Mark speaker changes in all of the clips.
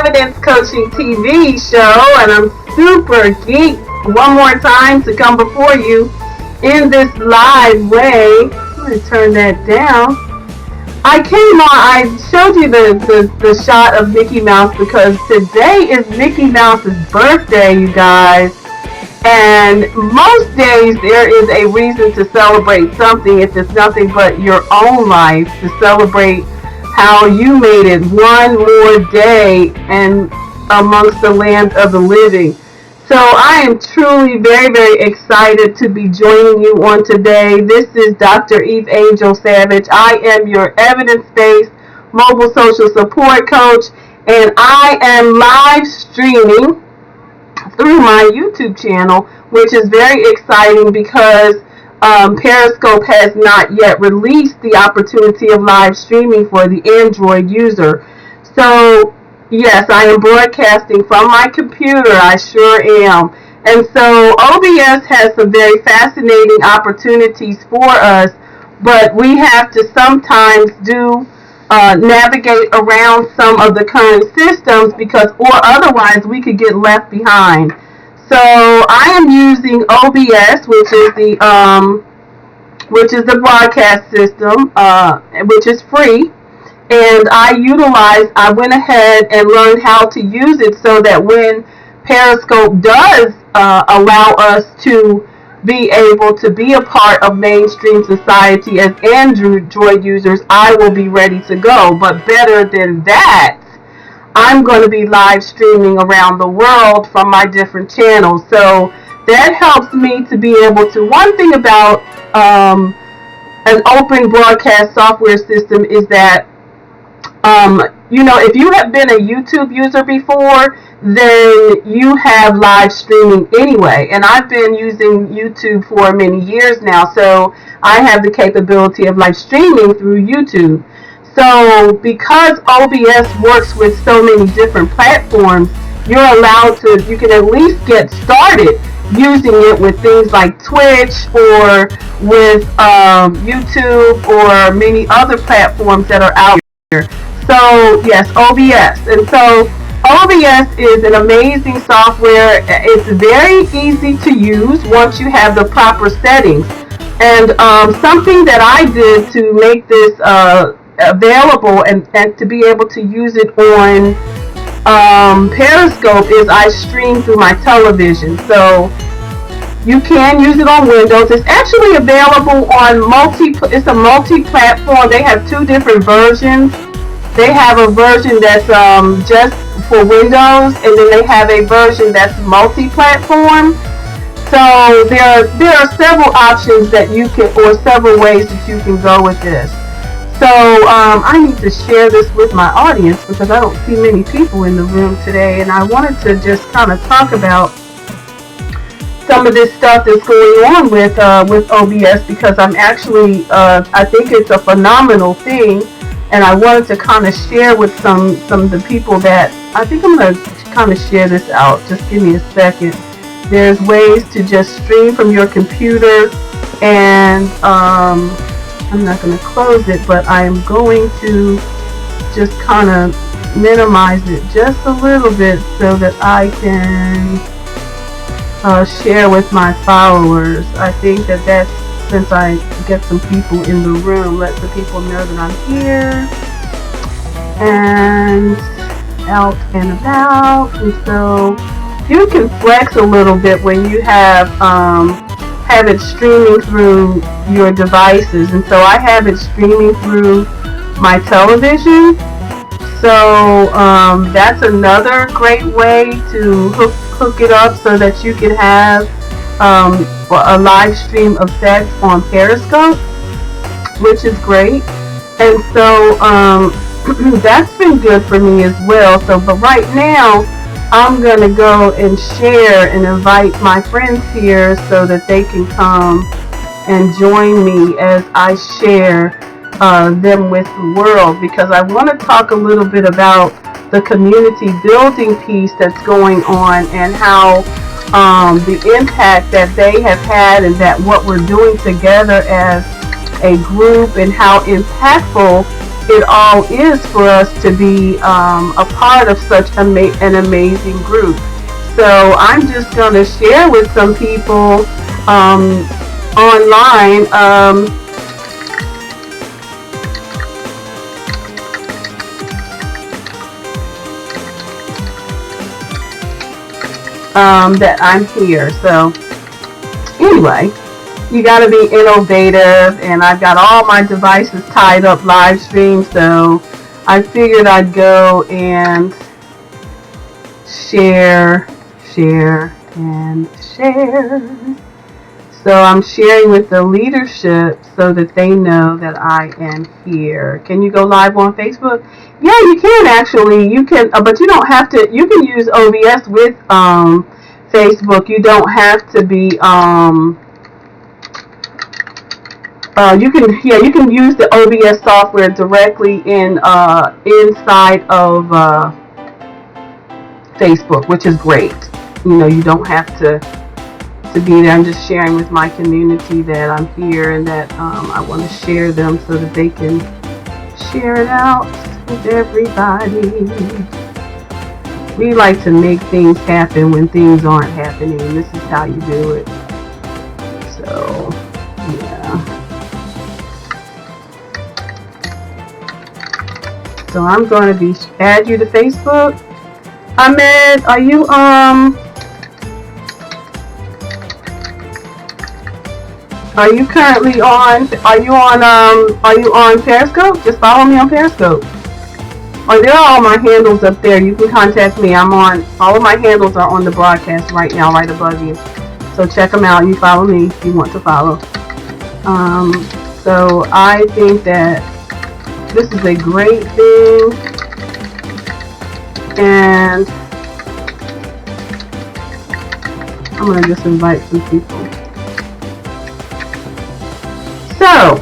Speaker 1: Evidence Coaching TV show, and I'm super geeked one more time to come before you in this live way. I'm going to turn that down. I showed you the shot of Mickey Mouse because today is Mickey Mouse's birthday, you guys. And most days there is a reason to celebrate something if it's nothing but your own life, to celebrate how you made it one more day and amongst the land of the living. So I am truly very, very excited to be joining you on today. This is Dr. Eveangel Savage. I am your evidence-based mobile social support coach, and I am live streaming through my YouTube channel, which is very exciting because Periscope has not yet released the opportunity of live streaming for the Android user. So yes, I am broadcasting from my computer. I sure am. And so OBS has some very fascinating opportunities for us, but we have to sometimes navigate around some of the current systems or otherwise we could get left behind. So I am using OBS, which is the broadcast system, which is free. And I went ahead and learned how to use it so that when Periscope does allow us to be able to be a part of mainstream society as Android users, I will be ready to go. But better than that, I'm going to be live streaming around the world from my different channels. So that helps me to be able to, one thing about an open broadcast software system is that if you have been a YouTube user before, then you have live streaming anyway. And I've been using YouTube for many years now, so I have the capability of live streaming through YouTube. So because OBS works with so many different platforms, you can at least get started using it with things like Twitch or with YouTube or many other platforms that are out here. So yes, OBS. And so OBS is an amazing software. It's very easy to use once you have the proper settings. And something that I did to make this available and to be able to use it on Periscope is I stream through my television. So you can use it on Windows. It's actually available on it's a multi-platform. They have two different versions. They have a version that's just for Windows, and then they have a version that's multi-platform. So there are several options that you can, or several ways that you can go with this. So I need to share this with my audience because I don't see many people in the room today, and I wanted to just kind of talk about some of this stuff that's going on with OBS because I'm actually I think it's a phenomenal thing. And I wanted to kind of share with some of the people that I think I'm going to kind of share this out. Just give me a second. There's ways to just stream from your computer, and I'm not going to close it, but I am going to just kind of minimize it just a little bit so that I can share with my followers. I think that's, since I get some people in the room, let the people know that I'm here and out and about. And so you can flex a little bit when you have it streaming through your devices. And so I have it streaming through my television. So that's another great way to hook it up so that you can have a live stream of sex on Periscope, which is great. And so that's been good for me as well. So, but right now I'm going to go and share and invite my friends here so that they can come and join me as I share them with the world, because I want to talk a little bit about the community building piece that's going on and how the impact that they have had and that what we're doing together as a group and how impactful it all is for us to be a part of such an amazing group. So I'm just going to share with some people online. That I'm here. So anyway, you got to be innovative, and I've got all my devices tied up live stream, so I figured I'd go and share, and share. So I'm sharing with the leadership so that they know that I am here. Can you go live on Facebook? Yeah, you can actually. You can, but you don't have to. You can use OBS with Facebook. You don't have to be. You can use the OBS software directly in inside of Facebook, which is great. You don't have to be there. I'm just sharing with my community that I'm here and that I want to share them so that they can share it out with everybody. We like to make things happen when things aren't happening. This is how you do it. So, yeah. So I'm going to add you to Facebook. Ahmed, are you currently on? Are you on Periscope? Just follow me on Periscope. Or there are all my handles up there. You can contact me. I'm on. All of my handles are on the broadcast right now, right above you. So check them out. You follow me if you want to follow. So I think that this is a great thing, and I'm gonna just invite some people. So,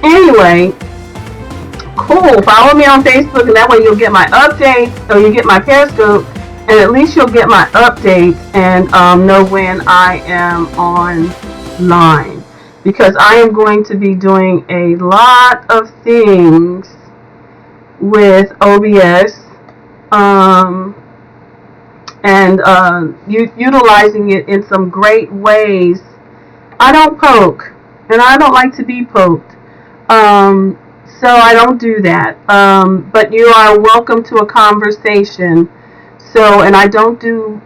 Speaker 1: anyway, cool. Follow me on Facebook, and that way you'll get my updates, or you get my Periscope, and at least you'll get my updates and know when I am online. Because I am going to be doing a lot of things with OBS, and utilizing it in some great ways. I don't poke, and I don't like to be poked, so I don't do that. But you are welcome to a conversation. So, and I don't do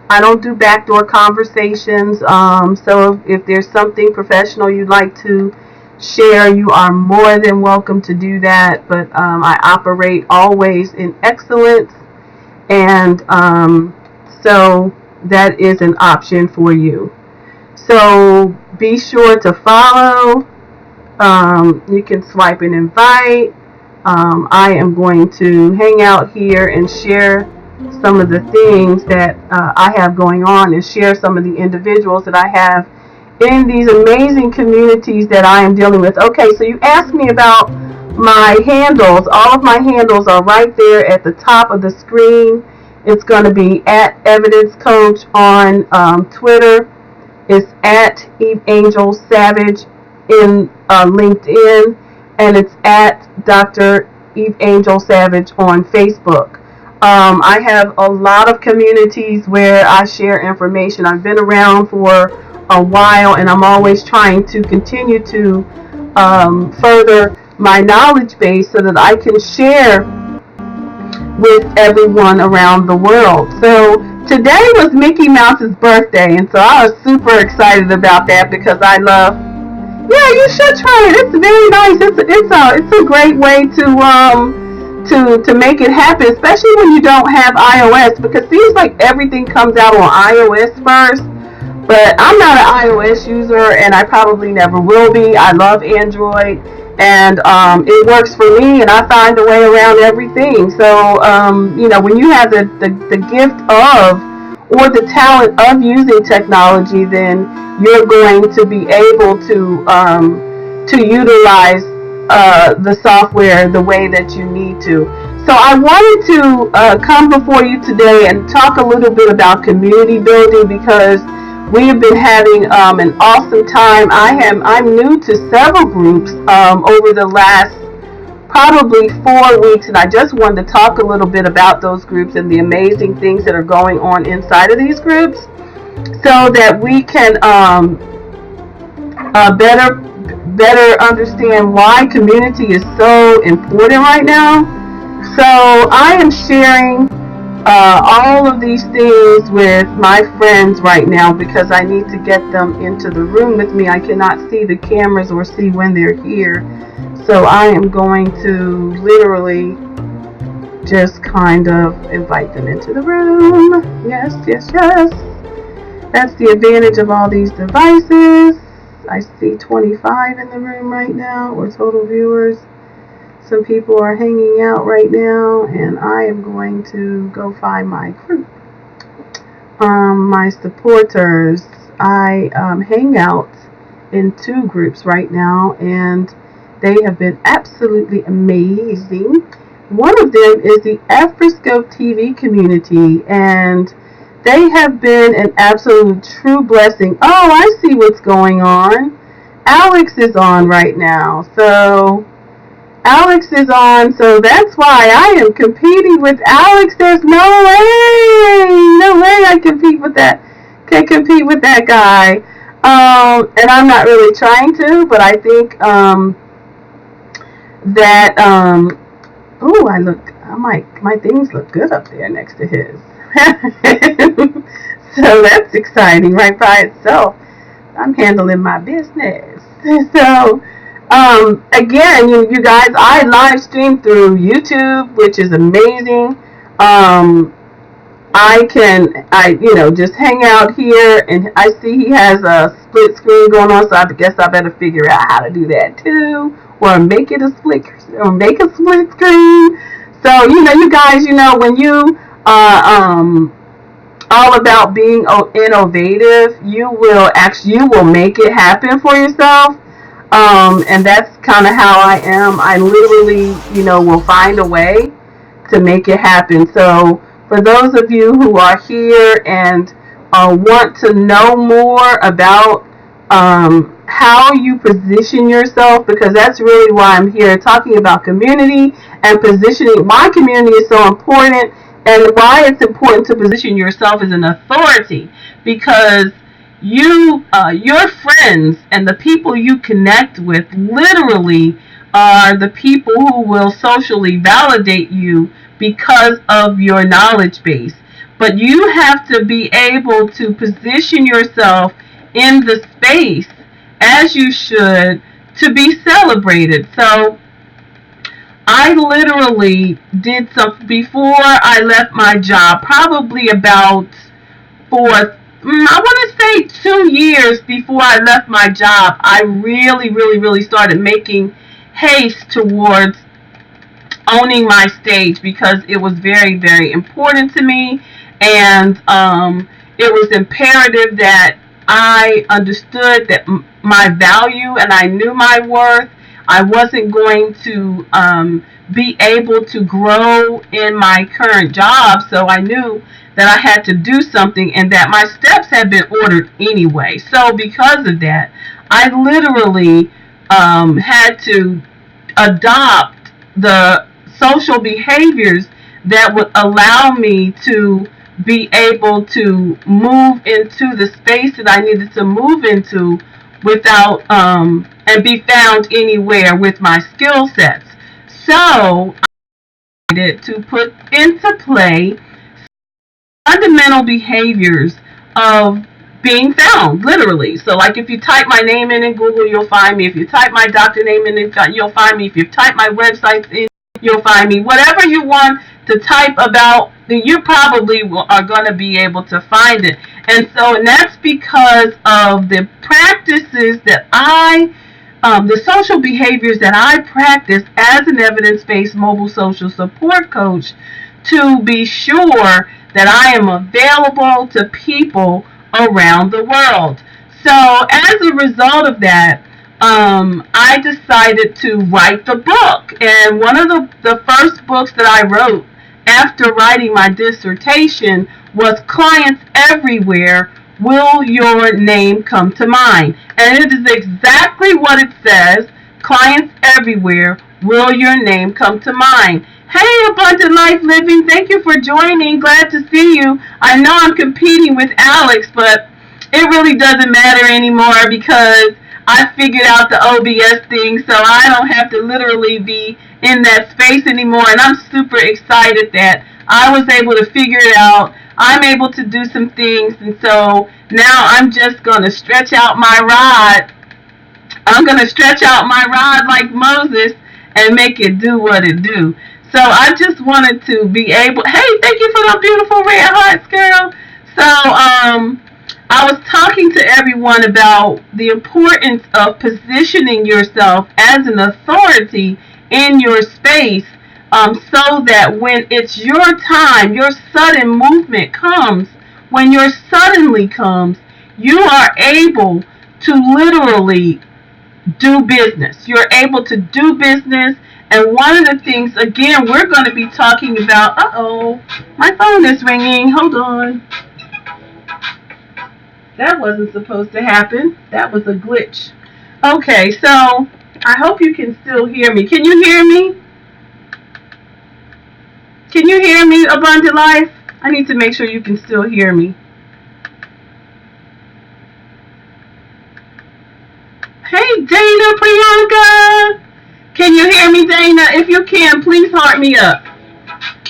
Speaker 1: backdoor conversations. So if there's something professional you'd like to share, you are more than welcome to do that. But I operate always in excellence, and so that is an option for you. So be sure to follow. You can swipe and invite. I am going to hang out here and share some of the things that I have going on, and share some of the individuals that I have in these amazing communities that I am dealing with. Okay, so you asked me about my handles. All of my handles are right there at the top of the screen. It's going to be at Evidence Coach on Twitter. It's at Eveangel Savage in LinkedIn, and it's at Dr. Eveangel Savage on Facebook. I have a lot of communities where I share information. I've been around for a while, and I'm always trying to continue to further my knowledge base so that I can share with everyone around the world. So today was Mickey Mouse's birthday, and so I was super excited about that because I love. Yeah, you should try it. It's very nice. It's a great way to make it happen, especially when you don't have iOS, because it seems like everything comes out on iOS first. But I'm not an iOS user, and I probably never will be. I love Android, and it works for me, and I find a way around everything. So when you have the gift of, or the talent of using technology, then you're going to be able to utilize the software the way that you need to. So I wanted to come before you today and talk a little bit about community building, because we have been having an awesome time. I'm new to several groups over the last probably 4 weeks, and I just wanted to talk a little bit about those groups and the amazing things that are going on inside of these groups, so that we can better understand why community is so important right now. So I am sharing all of these things with my friends right now because I need to get them into the room with me. I cannot see the cameras or see when they're here. So I am going to literally just kind of invite them into the room. Yes, yes, yes. That's the advantage of all these devices. I see 25 in the room right now, or total viewers. Some people are hanging out right now, and I am going to go find my group. My supporters. I hang out in 2 groups right now, and they have been absolutely amazing. One of them is the Afriscope TV community, and they have been an absolute true blessing. Oh, I see what's going on. Alex is on right now. So Alex is on, so that's why I am competing with Alex. There's no way I compete with that. Can compete with that guy. And I'm not really trying to, but I think that oh, my things look good up there next to his. So that's exciting right by itself. I'm handling my business. So again, you guys, I live stream through YouTube, which is amazing. I just hang out here, and I see he has a split screen going on, so I guess I better figure out how to do that too, or make a split screen. So you guys, when you all about being innovative, you will make it happen for yourself. And that's kind of how I am. I literally, will find a way to make it happen. So for those of you who are here and want to know more about how you position yourself, because that's really why I'm here talking about community and positioning. Why community is so important, and why it's important to position yourself as an authority, because your friends and the people you connect with literally are the people who will socially validate you because of your knowledge base. But you have to be able to position yourself in the space as you should to be celebrated. So I literally did something before I left my job, probably about I want to say 2 years before I left my job. I really, really, really started making haste towards owning my stage, because it was very, very important to me, and it was imperative that I understood that my value, and I knew my worth. I wasn't going to be able to grow in my current job, so I knew that I had to do something, and that my steps had been ordered anyway. So because of that, I literally had to adopt the social behaviors that would allow me to be able to move into the space that I needed to move into without and be found anywhere with my skill sets. So I decided to put into play fundamental behaviors of being found, literally. So like if you type my name in Google, you'll find me. If you type my doctor name in, you'll find me. If you type my websites in, you'll find me. Whatever you want to type about, you probably are going to be able to find it. And that's because of the practices that the social behaviors that I practice as an evidence-based mobile social support coach, to be sure that I am available to people around the world. So as a result of that, I decided to write the book. And one of the first books that I wrote after writing my dissertation was Clients Everywhere, Will Your Name Come to Mind? And it is exactly what it says. Clients everywhere, will your name come to mind? Hey, Abundant Life Living, thank you for joining. Glad to see you. I know I'm competing with Alex, but it really doesn't matter anymore because I figured out the OBS thing, so I don't have to literally be in that space anymore. And I'm super excited that I was able to figure it out. I'm able to do some things, and so now I'm just going to stretch out my rod. I'm going to stretch out my rod like Moses and make it do what it do. So I just wanted to be able, hey, thank you for those beautiful red hearts, girl. So, I was talking to everyone about the importance of positioning yourself as an authority in your space, so that when it's your time, your sudden movement comes, when your suddenly comes, you are able to literally do business. You're able to do business. And one of the things, again, we're going to be talking about, my phone is ringing. Hold on. That wasn't supposed to happen. That was a glitch. Okay, so I hope you can still hear me. Can you hear me? Can you hear me, Abundant Life? I need to make sure you can still hear me. Hey, Dana, Priyanka. Can you hear me, Dana? If you can, please heart me up.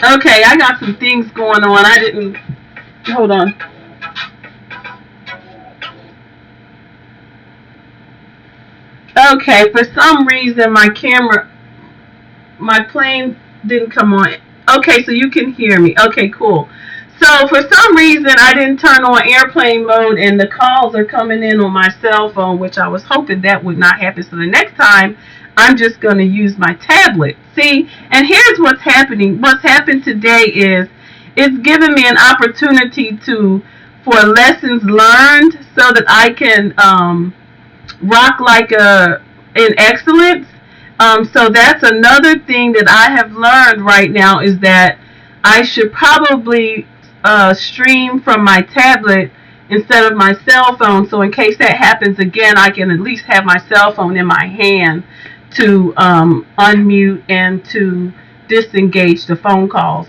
Speaker 1: Okay, I got some things going on. I didn't. Hold on. Okay, for some reason my plane didn't come on. Okay, so you can hear me. Okay, cool. So for some reason I didn't turn on airplane mode and the calls are coming in on my cell phone, which I was hoping that would not happen. So the next time I'm just going to use my tablet. See, and here's what's happening. What's happened today is it's given me an opportunity for lessons learned so that I can rock like in excellence. So that's another thing that I have learned right now is that I should probably stream from my tablet instead of my cell phone. So in case that happens again, I can at least have my cell phone in my hand to unmute and to disengage the phone calls.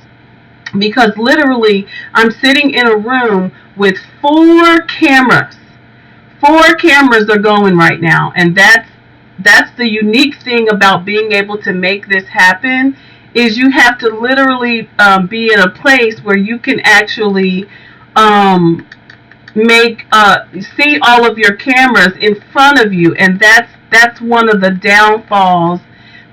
Speaker 1: Because literally, I'm sitting in a room with 4 cameras. 4 cameras are going right now, and that's the unique thing about being able to make this happen is you have to literally be in a place where you can actually make see all of your cameras in front of you, and that's one of the downfalls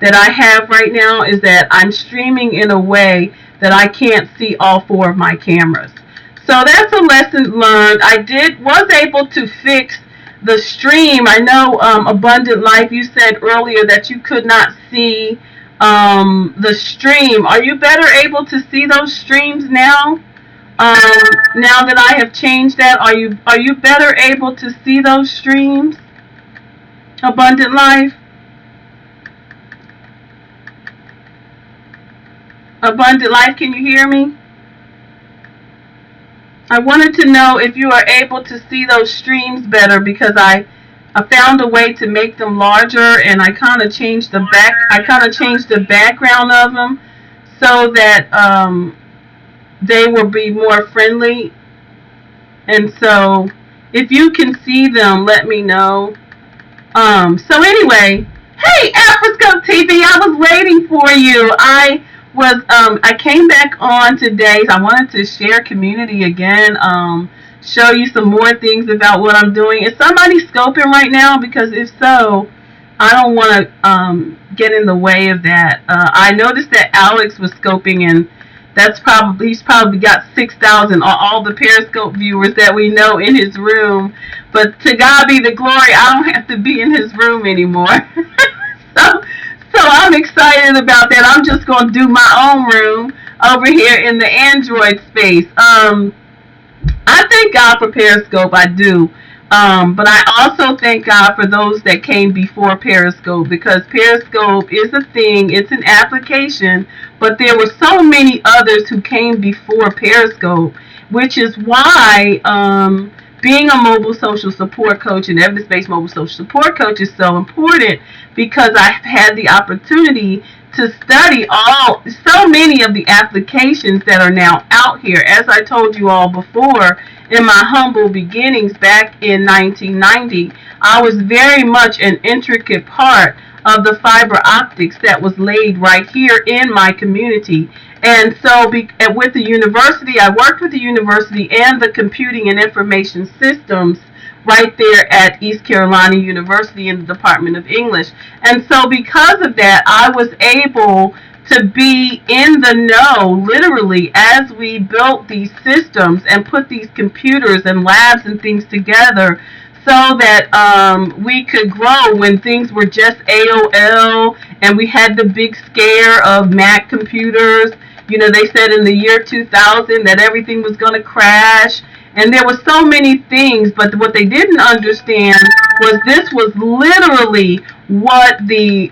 Speaker 1: that I have right now is that I'm streaming in a way that I can't see all 4 of my cameras. So that's a lesson learned. I was able to fix the stream. I know Abundant Life, you said earlier that you could not see the stream. Are you better able to see those streams now? Now that I have changed that, are you better able to see those streams? Abundant Life? Abundant Life, can you hear me? I wanted to know if you are able to see those streams better because I found a way to make them larger and I kind of changed the background of them so that they will be more friendly. And so if you can see them, let me know. So anyway, hey, Afroscope TV, I was waiting for you. I came back on today. So I wanted to share community again. Show you some more things about what I'm doing. Is somebody scoping right now? Because if so, I don't want to get in the way of that. I noticed that Alex was scoping, and he's probably got 6,000 all the Periscope viewers that we know in his room. But to God be the glory, I don't have to be in his room anymore. So I'm excited about that. I'm just going to do my own room over here in the Android space. I thank God for Periscope, I do. But I also thank God for those that came before Periscope because Periscope is a thing, it's an application, but there were so many others who came before Periscope, which is why being a mobile social support coach and evidence-based mobile social support coach is so important because I've had the opportunity to study so many of the applications that are now out here. As I told you all before, in my humble beginnings back in 1990, I was very much an intricate part of the fiber optics that was laid right here in my community. And so with the university, I worked with the university and the computing and information systems right there at East Carolina University in the Department of English. And so because of that, I was able to be in the know literally as we built these systems and put these computers and labs and things together so that we could grow when things were just AOL and we had the big scare of Mac computers. You know, they said in the year 2000 that everything was going to crash. And there were so many things, but what they didn't understand was this was literally what the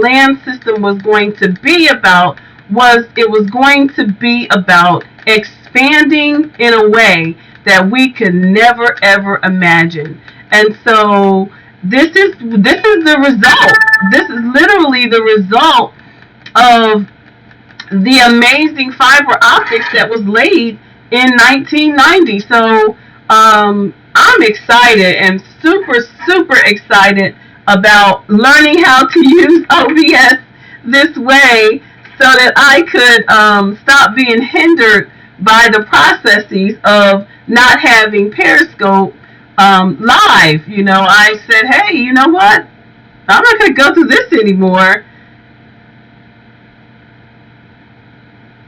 Speaker 1: land system was going to be about. It was going to be about expanding in a way that we could never ever imagine. And so this is the result. This is literally the result of the amazing fiber optics that was laid in 1990. So I'm excited and super excited about learning how to use OBS this way so that I could stop being hindered by the processes of not having Periscope live. You know, I said, hey, you know what? I'm not going to go through this anymore.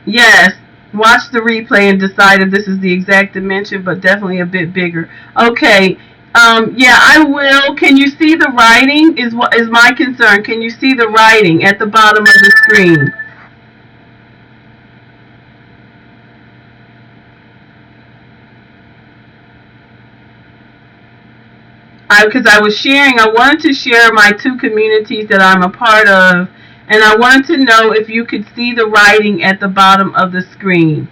Speaker 1: Yes, watch the replay and decide if this is the exact dimension, but definitely a bit bigger. Okay, yeah, I will. Can you see the writing? Is what is my concern. Can you see the writing at the bottom of the screen? Because I was sharing, I wanted to share my two communities that I'm a part of, and I wanted to know if you could see the writing at the bottom of the screen.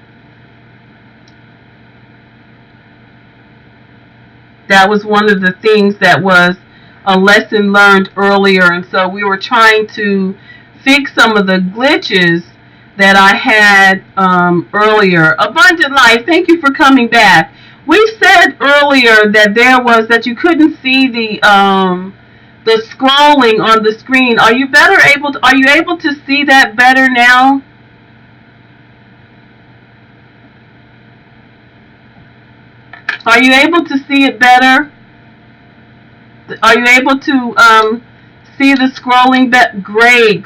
Speaker 1: That was one of the things that was a lesson learned earlier, and so we were trying to fix some of the glitches that I had earlier. Abundant Life, thank you for coming back. We said earlier that that you couldn't see the scrolling on the screen. Are you able to see that better now? Are you able to see it better? Are you able to see the scrolling? Great.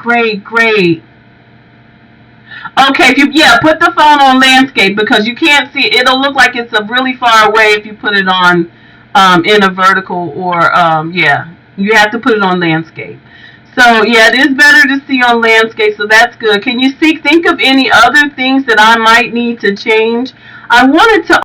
Speaker 1: Okay, put the phone on landscape because you can't see it. It'll look like it's really far away if you put it on in a vertical or you have to put it on landscape. So yeah, it is better to see on landscape, so that's good. Can you think of any other things that I might need to change? I wanted to